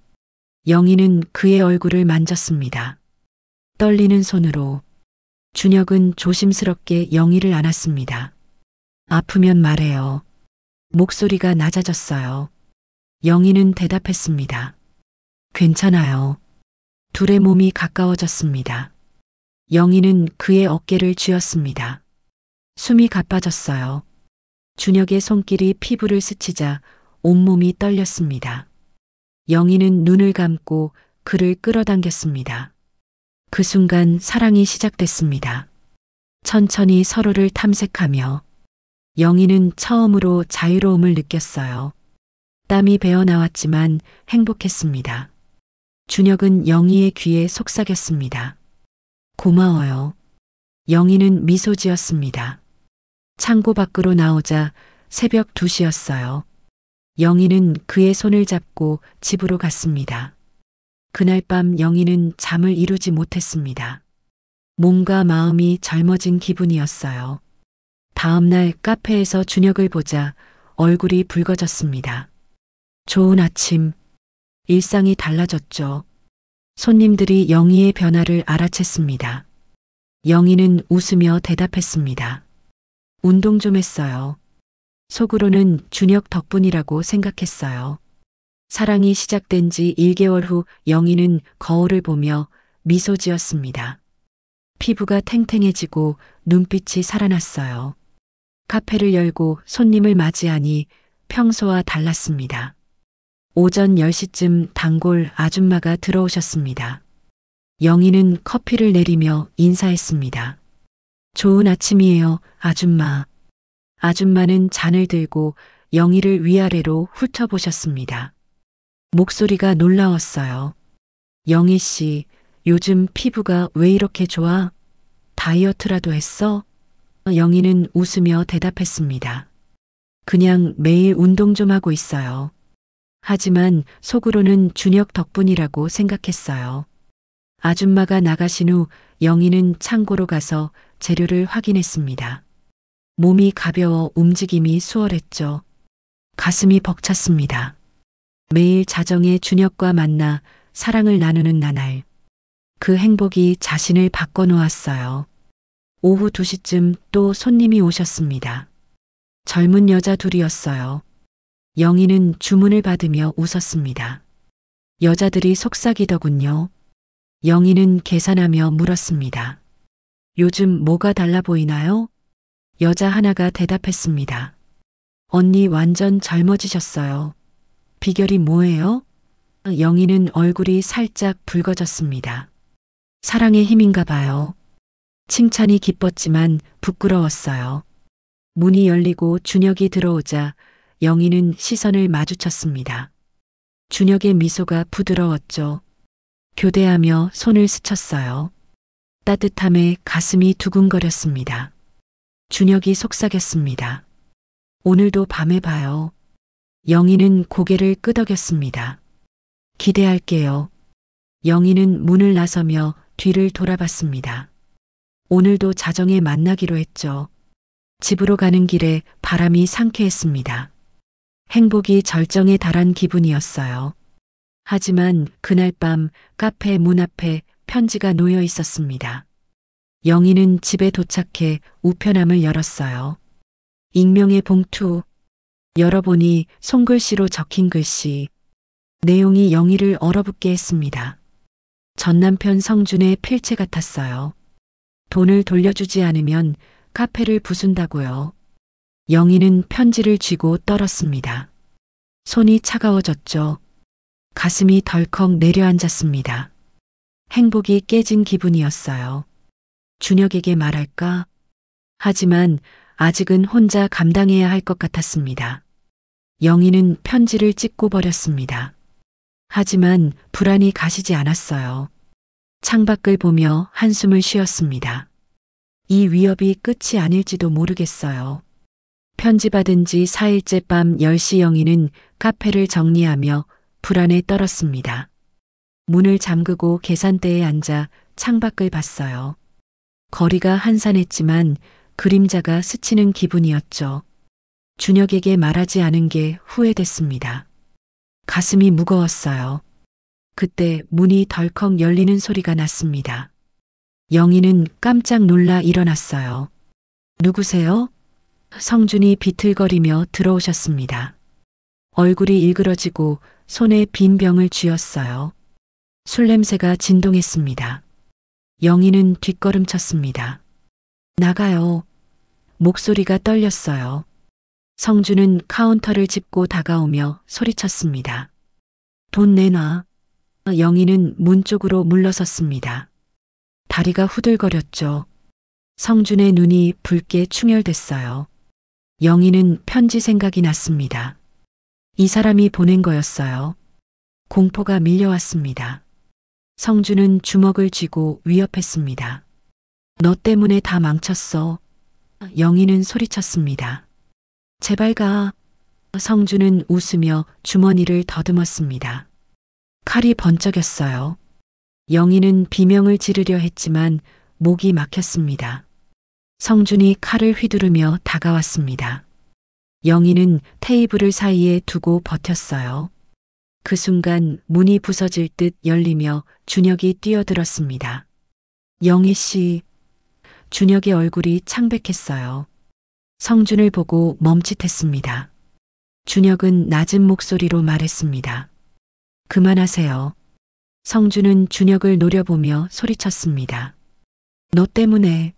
영희는 그의 얼굴을 만졌습니다. 떨리는 손으로 준혁은 조심스럽게 영희를 안았습니다. 아프면 말해요. 목소리가 낮아졌어요. 영희는 대답했습니다. 괜찮아요. 둘의 몸이 가까워졌습니다. 영희는 그의 어깨를 쥐었습니다. 숨이 가빠졌어요. 준혁의 손길이 피부를 스치자 온몸이 떨렸습니다. 영희는 눈을 감고 그를 끌어당겼습니다. 그 순간 사랑이 시작됐습니다. 천천히 서로를 탐색하며 영희는 처음으로 자유로움을 느꼈어요. 땀이 배어 나왔지만 행복했습니다. 준혁은 영희의 귀에 속삭였습니다. 고마워요. 영희는 미소 지었습니다. 창고 밖으로 나오자 새벽 2시였어요. 영희는 그의 손을 잡고 집으로 갔습니다. 그날 밤 영희는 잠을 이루지 못했습니다. 몸과 마음이 젊어진 기분이었어요. 다음 날 카페에서 준혁을 보자 얼굴이 붉어졌습니다. 좋은 아침. 일상이 달라졌죠. 손님들이 영희의 변화를 알아챘습니다. 영희는 웃으며 대답했습니다. 운동 좀 했어요. 속으로는 준혁 덕분이라고 생각했어요. 사랑이 시작된 지 1개월 후 영희는 거울을 보며 미소 지었습니다. 피부가 탱탱해지고 눈빛이 살아났어요. 카페를 열고 손님을 맞이하니 평소와 달랐습니다. 오전 10시쯤 단골 아줌마가 들어오셨습니다. 영희는 커피를 내리며 인사했습니다. 좋은 아침이에요, 아줌마. 아줌마는 잔을 들고 영희를 위아래로 훑어보셨습니다. 목소리가 놀라웠어요. 영희 씨, 요즘 피부가 왜 이렇게 좋아? 다이어트라도 했어? 영희는 웃으며 대답했습니다. 그냥 매일 운동 좀 하고 있어요. 하지만 속으로는 준혁 덕분이라고 생각했어요. 아줌마가 나가신 후 영희는 창고로 가서 재료를 확인했습니다. 몸이 가벼워 움직임이 수월했죠. 가슴이 벅찼습니다. 매일 자정에 준혁과 만나 사랑을 나누는 나날. 그 행복이 자신을 바꿔놓았어요. 오후 2시쯤 또 손님이 오셨습니다. 젊은 여자 둘이었어요. 영희는 주문을 받으며 웃었습니다. 여자들이 속삭이더군요. 영희는 계산하며 물었습니다. 요즘 뭐가 달라 보이나요? 여자 하나가 대답했습니다. 언니 완전 젊어지셨어요. 비결이 뭐예요? 영희는 얼굴이 살짝 붉어졌습니다. 사랑의 힘인가 봐요. 칭찬이 기뻤지만 부끄러웠어요. 문이 열리고 준혁이 들어오자 영희는 시선을 마주쳤습니다. 준혁의 미소가 부드러웠죠. 교대하며 손을 스쳤어요. 따뜻함에 가슴이 두근거렸습니다. 준혁이 속삭였습니다. 오늘도 밤에 봐요. 영희는 고개를 끄덕였습니다. 기대할게요. 영희는 문을 나서며 뒤를 돌아봤습니다. 오늘도 자정에 만나기로 했죠. 집으로 가는 길에 바람이 상쾌했습니다. 행복이 절정에 달한 기분이었어요. 하지만 그날 밤 카페 문 앞에 편지가 놓여 있었습니다. 영희는 집에 도착해 우편함을 열었어요. 익명의 봉투. 열어보니 손글씨로 적힌 글씨. 내용이 영희를 얼어붙게 했습니다. 전남편 성준의 필체 같았어요. 돈을 돌려주지 않으면 카페를 부순다고요. 영희는 편지를 쥐고 떨었습니다. 손이 차가워졌죠. 가슴이 덜컥 내려앉았습니다. 행복이 깨진 기분이었어요. 준혁에게 말할까? 하지만 아직은 혼자 감당해야 할 것 같았습니다. 영희는 편지를 찍고 버렸습니다. 하지만 불안이 가시지 않았어요. 창밖을 보며 한숨을 쉬었습니다. 이 위협이 끝이 아닐지도 모르겠어요. 편지받은 지 4일째 밤 10시 영희는 카페를 정리하며 불안에 떨었습니다. 문을 잠그고 계산대에 앉아 창밖을 봤어요. 거리가 한산했지만 그림자가 스치는 기분이었죠. 준혁에게 말하지 않은 게 후회됐습니다. 가슴이 무거웠어요. 그때 문이 덜컥 열리는 소리가 났습니다. 영희는 깜짝 놀라 일어났어요. 누구세요? 성준이 비틀거리며 들어오셨습니다. 얼굴이 일그러지고 손에 빈 병을 쥐었어요. 술 냄새가 진동했습니다. 영희는 뒷걸음쳤습니다. 나가요. 목소리가 떨렸어요. 성준은 카운터를 짚고 다가오며 소리쳤습니다. 돈 내놔. 영희는 문 쪽으로 물러섰습니다. 다리가 후들거렸죠. 성준의 눈이 붉게 충혈됐어요. 영희는 편지 생각이 났습니다. 이 사람이 보낸 거였어요. 공포가 밀려왔습니다. 성준은 주먹을 쥐고 위협했습니다. 너 때문에 다 망쳤어. 영희는 소리쳤습니다. 제발 가. 성준은 웃으며 주머니를 더듬었습니다. 칼이 번쩍였어요. 영희는 비명을 지르려 했지만 목이 막혔습니다. 성준이 칼을 휘두르며 다가왔습니다. 영희는 테이블을 사이에 두고 버텼어요. 그 순간 문이 부서질 듯 열리며 준혁이 뛰어들었습니다. 영희 씨. 준혁의 얼굴이 창백했어요. 성준을 보고 멈칫했습니다. 준혁은 낮은 목소리로 말했습니다. 그만하세요. 성준은 준혁을 노려보며 소리쳤습니다. 너 때문에.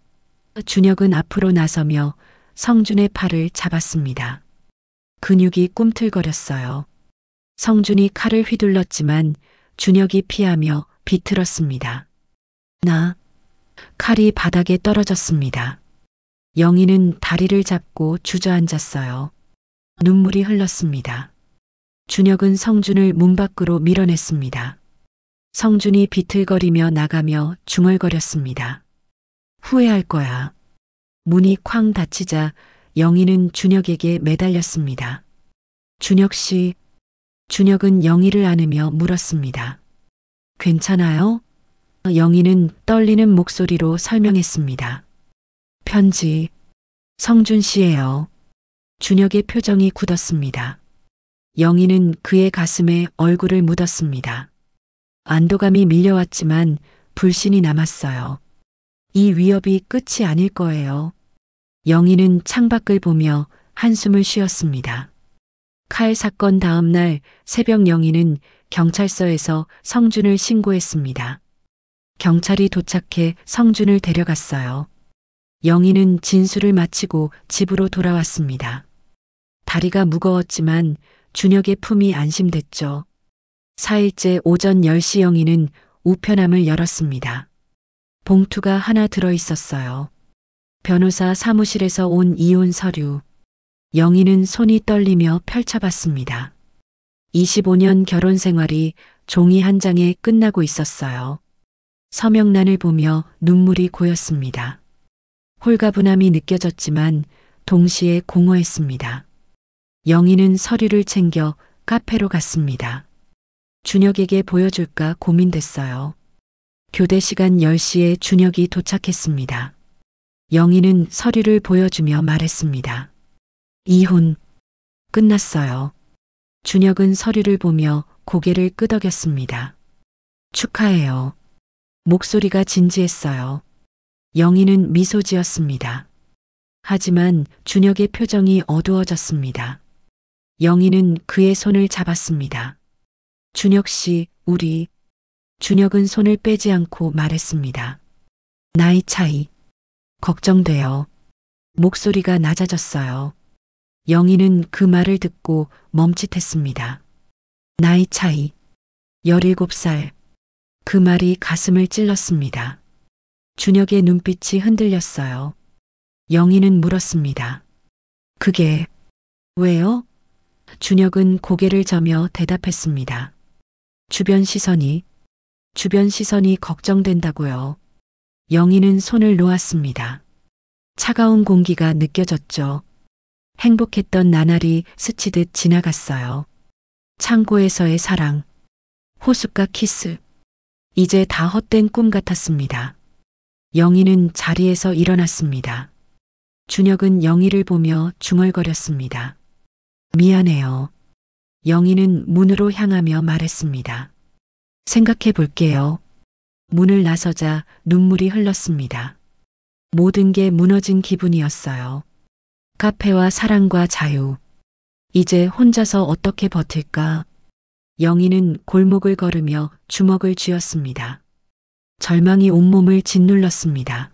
준혁은 앞으로 나서며 성준의 팔을 잡았습니다. 근육이 꿈틀거렸어요. 성준이 칼을 휘둘렀지만 준혁이 피하며 비틀었습니다. 칼이 바닥에 떨어졌습니다. 영희는 다리를 잡고 주저앉았어요. 눈물이 흘렀습니다. 준혁은 성준을 문 밖으로 밀어냈습니다. 성준이 비틀거리며 나가며 중얼거렸습니다. 후회할 거야. 문이 쾅 닫히자 영희는 준혁에게 매달렸습니다. 준혁 씨. 준혁은 영희를 안으며 물었습니다. 괜찮아요? 영희는 떨리는 목소리로 설명했습니다. 편지. 성준 씨예요. 준혁의 표정이 굳었습니다. 영희는 그의 가슴에 얼굴을 묻었습니다. 안도감이 밀려왔지만 불신이 남았어요. 이 위협이 끝이 아닐 거예요. 영희는 창밖을 보며 한숨을 쉬었습니다. 칼 사건 다음 날 새벽 영희는 경찰서에서 성준을 신고했습니다. 경찰이 도착해 성준을 데려갔어요. 영희는 진술을 마치고 집으로 돌아왔습니다. 다리가 무거웠지만 준혁의 품이 안심됐죠. 4일째 오전 10시 영희는 우편함을 열었습니다. 봉투가 하나 들어 있었어요. 변호사 사무실에서 온 이혼 서류. 영희는 손이 떨리며 펼쳐봤습니다. 25년 결혼 생활이 종이 한 장에 끝나고 있었어요. 서명란을 보며 눈물이 고였습니다. 홀가분함이 느껴졌지만 동시에 공허했습니다. 영희는 서류를 챙겨 카페로 갔습니다. 준혁에게 보여줄까 고민됐어요. 교대 시간 10시에 준혁이 도착했습니다. 영희는 서류를 보여주며 말했습니다. 이혼. 끝났어요. 준혁은 서류를 보며 고개를 끄덕였습니다. 축하해요. 목소리가 진지했어요. 영희는 미소 지었습니다. 하지만 준혁의 표정이 어두워졌습니다. 영희는 그의 손을 잡았습니다. 준혁 씨, 우리. 준혁은 손을 빼지 않고 말했습니다. 나이 차이. 걱정돼요. 목소리가 낮아졌어요. 영희는 그 말을 듣고 멈칫했습니다. 나이 차이. 17살. 그 말이 가슴을 찔렀습니다. 준혁의 눈빛이 흔들렸어요. 영희는 물었습니다. 그게 왜요? 준혁은 고개를 저며 대답했습니다. 주변 시선이. 주변 시선이 걱정된다고요. 영희는 손을 놓았습니다. 차가운 공기가 느껴졌죠. 행복했던 나날이 스치듯 지나갔어요. 창고에서의 사랑, 호숫가 키스. 이제 다 헛된 꿈 같았습니다. 영희는 자리에서 일어났습니다. 준혁은 영희를 보며 중얼거렸습니다. 미안해요. 영희는 문으로 향하며 말했습니다. 생각해 볼게요. 문을 나서자 눈물이 흘렀습니다. 모든 게 무너진 기분이었어요. 카페와 사랑과 자유. 이제 혼자서 어떻게 버틸까? 영희는 골목을 걸으며 주먹을 쥐었습니다. 절망이 온몸을 짓눌렀습니다.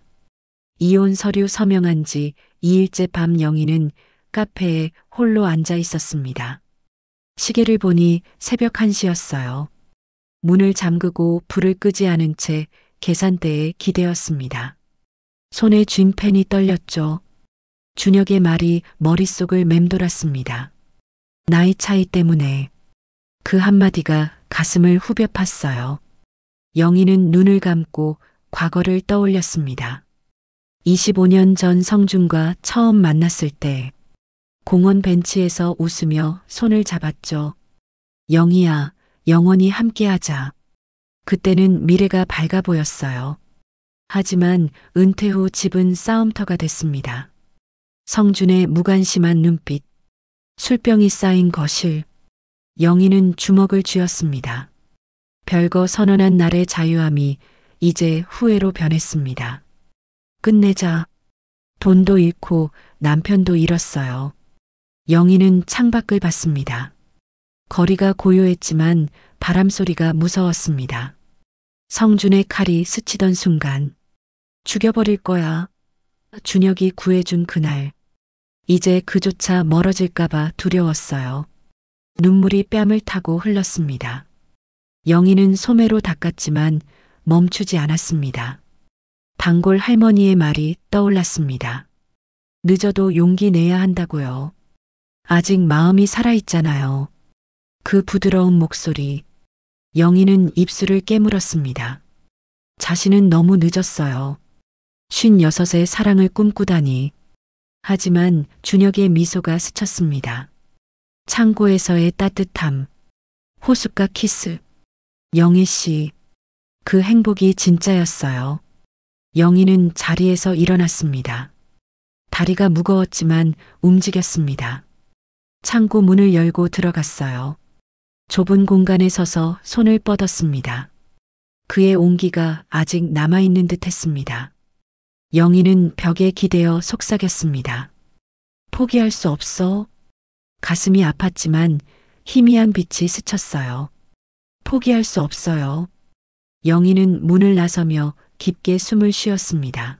이혼 서류 서명한 지 2일째 밤 영희는 카페에 홀로 앉아 있었습니다. 시계를 보니 새벽 1시였어요. 문을 잠그고 불을 끄지 않은 채 계산대에 기대었습니다. 손에 쥔 펜이 떨렸죠. 준혁의 말이 머릿속을 맴돌았습니다. 나이 차이 때문에. 그 한마디가 가슴을 후벼 팠어요. 영희는 눈을 감고 과거를 떠올렸습니다. 25년 전 성준과 처음 만났을 때 공원 벤치에서 웃으며 손을 잡았죠. 영희야, 영원히 함께하자. 그때는 미래가 밝아 보였어요. 하지만 은퇴 후 집은 싸움터가 됐습니다. 성준의 무관심한 눈빛, 술병이 쌓인 거실. 영희는 주먹을 쥐었습니다. 별거 선언한 날의 자유함이 이제 후회로 변했습니다. 끝내자. 돈도 잃고 남편도 잃었어요. 영희는 창밖을 봤습니다. 거리가 고요했지만 바람소리가 무서웠습니다. 성준의 칼이 스치던 순간 죽여버릴 거야. 준혁이 구해준 그날. 이제 그조차 멀어질까봐 두려웠어요. 눈물이 뺨을 타고 흘렀습니다. 영희는 소매로 닦았지만 멈추지 않았습니다. 단골 할머니의 말이 떠올랐습니다. 늦어도 용기 내야 한다고요. 아직 마음이 살아있잖아요. 그 부드러운 목소리. 영희는 입술을 깨물었습니다. 자신은 너무 늦었어요. 56의 사랑을 꿈꾸다니. 하지만 준혁의 미소가 스쳤습니다. 창고에서의 따뜻함, 호숫가 키스. 영희 씨, 그 행복이 진짜였어요. 영희는 자리에서 일어났습니다. 다리가 무거웠지만 움직였습니다. 창고 문을 열고 들어갔어요. 좁은 공간에 서서 손을 뻗었습니다. 그의 온기가 아직 남아있는 듯 했습니다. 영희는 벽에 기대어 속삭였습니다. 포기할 수 없어. 가슴이 아팠지만 희미한 빛이 스쳤어요. 포기할 수 없어요. 영희는 문을 나서며 깊게 숨을 쉬었습니다.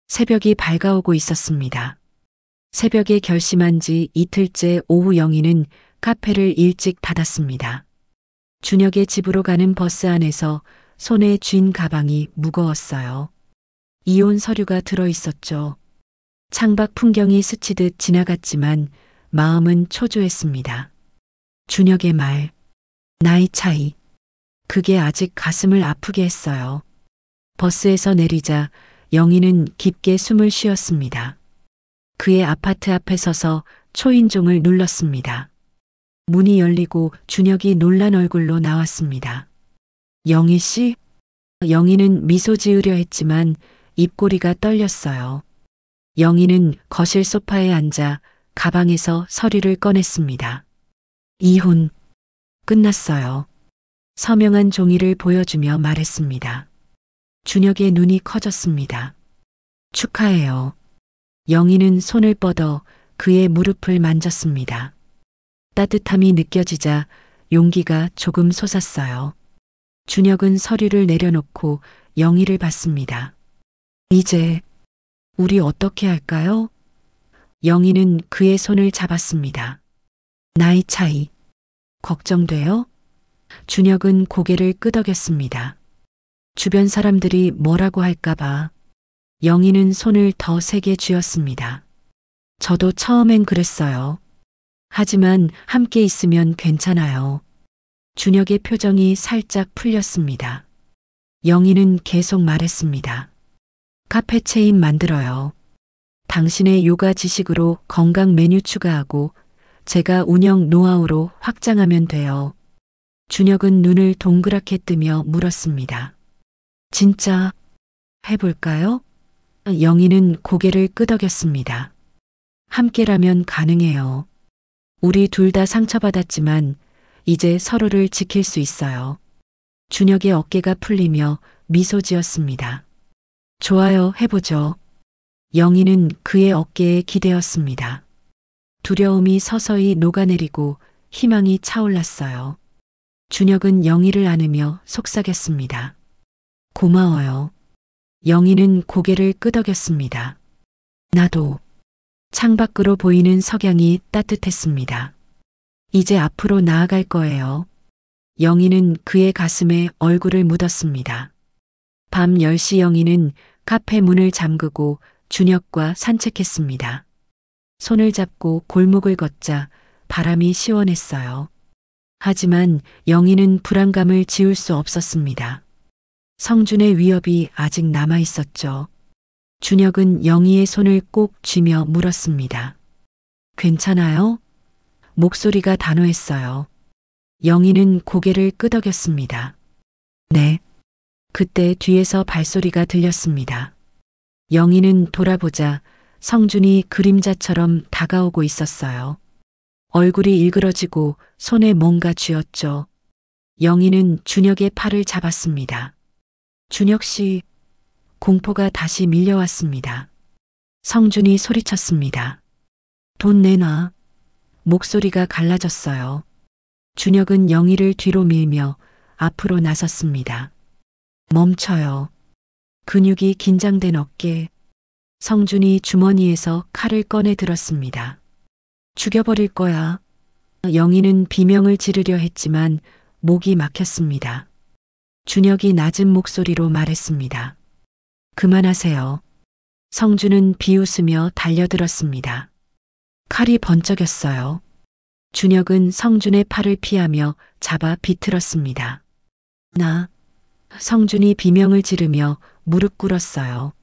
새벽이 밝아오고 있었습니다. 새벽에 결심한 지 이틀째 오후 영희는 카페를 일찍 닫았습니다. 준혁의 집으로 가는 버스 안에서 손에 쥔 가방이 무거웠어요. 이혼 서류가 들어 있었죠. 창밖 풍경이 스치듯 지나갔지만 마음은 초조했습니다. 준혁의 말, 나이 차이. 그게 아직 가슴을 아프게 했어요. 버스에서 내리자 영희는 깊게 숨을 쉬었습니다. 그의 아파트 앞에 서서 초인종을 눌렀습니다. 문이 열리고 준혁이 놀란 얼굴로 나왔습니다. 영희 씨? 영희는 미소 지으려 했지만 입꼬리가 떨렸어요. 영희는 거실 소파에 앉아 가방에서 서류를 꺼냈습니다. 이혼. 끝났어요. 서명한 종이를 보여주며 말했습니다. 준혁의 눈이 커졌습니다. 축하해요. 영희는 손을 뻗어 그의 무릎을 만졌습니다. 따뜻함이 느껴지자 용기가 조금 솟았어요. 준혁은 서류를 내려놓고 영희를 봤습니다. 이제 우리 어떻게 할까요? 영희는 그의 손을 잡았습니다. 나이 차이. 걱정돼요? 준혁은 고개를 끄덕였습니다. 주변 사람들이 뭐라고 할까봐. 영희는 손을 더 세게 쥐었습니다. 저도 처음엔 그랬어요. 하지만 함께 있으면 괜찮아요. 준혁의 표정이 살짝 풀렸습니다. 영희는 계속 말했습니다. 카페 체인 만들어요. 당신의 요가 지식으로 건강 메뉴 추가하고 제가 운영 노하우로 확장하면 돼요. 준혁은 눈을 동그랗게 뜨며 물었습니다. 진짜 해볼까요? 영희는 고개를 끄덕였습니다. 함께라면 가능해요. 우리 둘 다 상처받았지만 이제 서로를 지킬 수 있어요. 준혁의 어깨가 풀리며 미소 지었습니다. 좋아요, 해보죠. 영희는 그의 어깨에 기대었습니다. 두려움이 서서히 녹아내리고 희망이 차올랐어요. 준혁은 영희를 안으며 속삭였습니다. 고마워요. 영희는 고개를 끄덕였습니다. 나도. 창밖으로 보이는 석양이 따뜻했습니다. 이제 앞으로 나아갈 거예요. 영희는 그의 가슴에 얼굴을 묻었습니다. 밤 10시 영희는 카페 문을 잠그고 준혁과 산책했습니다. 손을 잡고 골목을 걷자 바람이 시원했어요. 하지만 영희는 불안감을 지울 수 없었습니다. 성준의 위협이 아직 남아 있었죠. 준혁은 영희의 손을 꼭 쥐며 물었습니다. 괜찮아요? 목소리가 단호했어요. 영희는 고개를 끄덕였습니다. 네. 그때 뒤에서 발소리가 들렸습니다. 영희는 돌아보자 성준이 그림자처럼 다가오고 있었어요. 얼굴이 일그러지고 손에 뭔가 쥐었죠. 영희는 준혁의 팔을 잡았습니다. 준혁 씨, 공포가 다시 밀려왔습니다. 성준이 소리쳤습니다. 돈 내놔. 목소리가 갈라졌어요. 준혁은 영희를 뒤로 밀며 앞으로 나섰습니다. 멈춰요. 근육이 긴장된 어깨. 성준이 주머니에서 칼을 꺼내 들었습니다. 죽여버릴 거야. 영희는 비명을 지르려 했지만 목이 막혔습니다. 준혁이 낮은 목소리로 말했습니다. 그만하세요. 성준은 비웃으며 달려들었습니다. 칼이 번쩍였어요. 준혁은 성준의 팔을 피하며 잡아 비틀었습니다. 성준이 비명을 지르며 무릎 꿇었어요.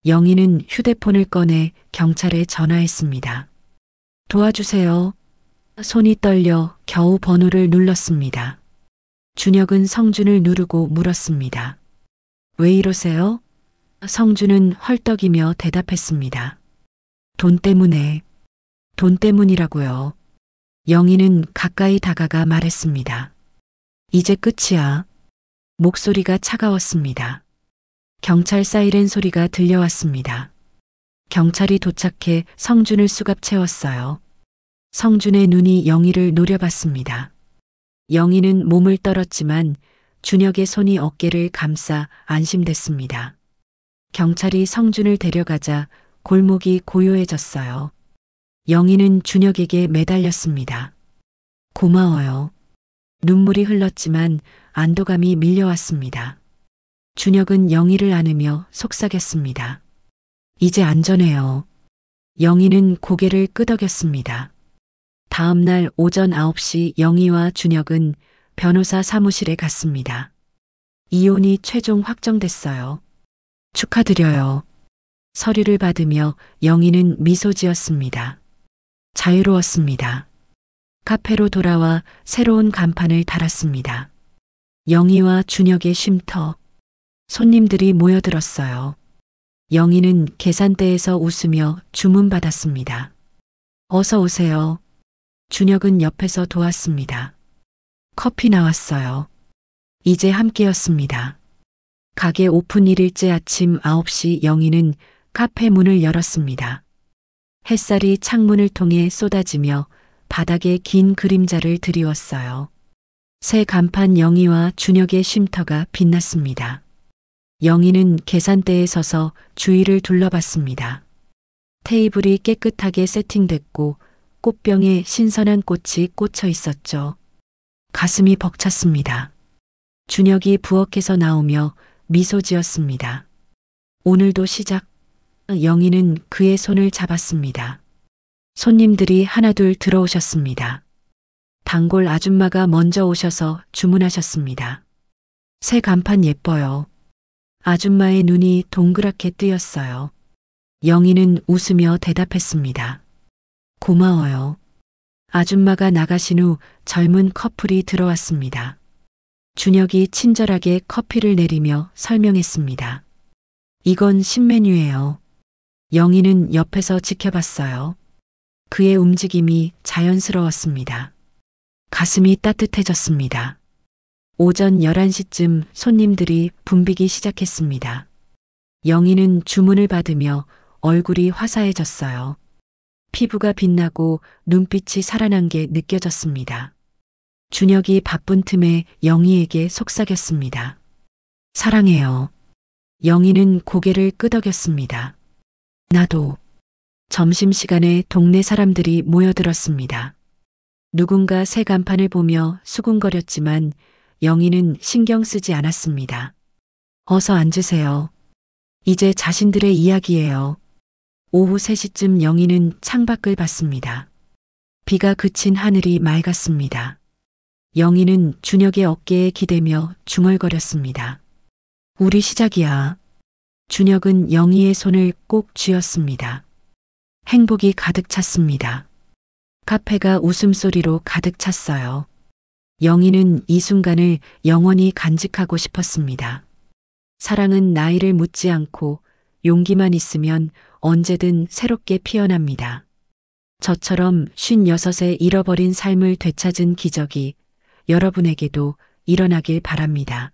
영희는 휴대폰을 꺼내 경찰에 전화했습니다. 도와주세요. 손이 떨려 겨우 번호를 눌렀습니다. 준혁은 성준을 누르고 물었습니다. 왜 이러세요? 성준은 헐떡이며 대답했습니다. 돈 때문에. 돈 때문이라고요. 영희는 가까이 다가가 말했습니다. 이제 끝이야. 목소리가 차가웠습니다. 경찰 사이렌 소리가 들려왔습니다. 경찰이 도착해 성준을 수갑 채웠어요. 성준의 눈이 영희를 노려봤습니다. 영희는 몸을 떨었지만 준혁의 손이 어깨를 감싸 안심됐습니다. 경찰이 성준을 데려가자 골목이 고요해졌어요. 영희는 준혁에게 매달렸습니다. 고마워요. 눈물이 흘렀지만 안도감이 밀려왔습니다. 준혁은 영희를 안으며 속삭였습니다. 이제 안전해요. 영희는 고개를 끄덕였습니다. 다음 날 오전 9시 영희와 준혁은 변호사 사무실에 갔습니다. 이혼이 최종 확정됐어요. 축하드려요. 서류를 받으며 영희는 미소 지었습니다. 자유로웠습니다. 카페로 돌아와 새로운 간판을 달았습니다. 영희와 준혁의 쉼터. 손님들이 모여들었어요. 영희는 계산대에서 웃으며 주문받았습니다. 어서 오세요. 준혁은 옆에서 도왔습니다. 커피 나왔어요. 이제 함께였습니다. 가게 오픈 1일째 아침 9시 영희는 카페 문을 열었습니다. 햇살이 창문을 통해 쏟아지며 바닥에 긴 그림자를 드리웠어요. 새 간판 영희와 준혁의 쉼터가 빛났습니다. 영희는 계산대에 서서 주위를 둘러봤습니다. 테이블이 깨끗하게 세팅됐고 꽃병에 신선한 꽃이 꽂혀 있었죠. 가슴이 벅찼습니다. 준혁이 부엌에서 나오며 미소 지었습니다. 오늘도 시작. 영희는 그의 손을 잡았습니다. 손님들이 하나둘 들어오셨습니다. 단골 아줌마가 먼저 오셔서 주문하셨습니다. 새 간판 예뻐요. 아줌마의 눈이 동그랗게 뜨였어요. 영희는 웃으며 대답했습니다. 고마워요. 아줌마가 나가신 후 젊은 커플이 들어왔습니다. 준혁이 친절하게 커피를 내리며 설명했습니다. 이건 신메뉴예요. 영희는 옆에서 지켜봤어요. 그의 움직임이 자연스러웠습니다. 가슴이 따뜻해졌습니다. 오전 11시쯤 손님들이 붐비기 시작했습니다. 영희는 주문을 받으며 얼굴이 화사해졌어요. 피부가 빛나고 눈빛이 살아난 게 느껴졌습니다. 준혁이 바쁜 틈에 영희에게 속삭였습니다. 사랑해요. 영희는 고개를 끄덕였습니다. 나도. 점심시간에 동네 사람들이 모여들었습니다. 누군가 새 간판을 보며 수군거렸지만 영희는 신경 쓰지 않았습니다. 어서 앉으세요. 이제 자신들의 이야기예요. 오후 3시쯤 영희는 창밖을 봤습니다. 비가 그친 하늘이 맑았습니다. 영희는 준혁의 어깨에 기대며 중얼거렸습니다. 우리 시작이야. 준혁은 영희의 손을 꼭 쥐었습니다. 행복이 가득 찼습니다. 카페가 웃음소리로 가득 찼어요. 영희는 이 순간을 영원히 간직하고 싶었습니다. 사랑은 나이를 묻지 않고 용기만 있으면 언제든 새롭게 피어납니다. 저처럼 56에 잃어버린 삶을 되찾은 기적이 여러분에게도 일어나길 바랍니다.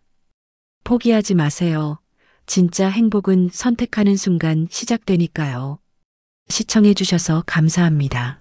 포기하지 마세요. 진짜 행복은 선택하는 순간 시작되니까요. 시청해 주셔서 감사합니다.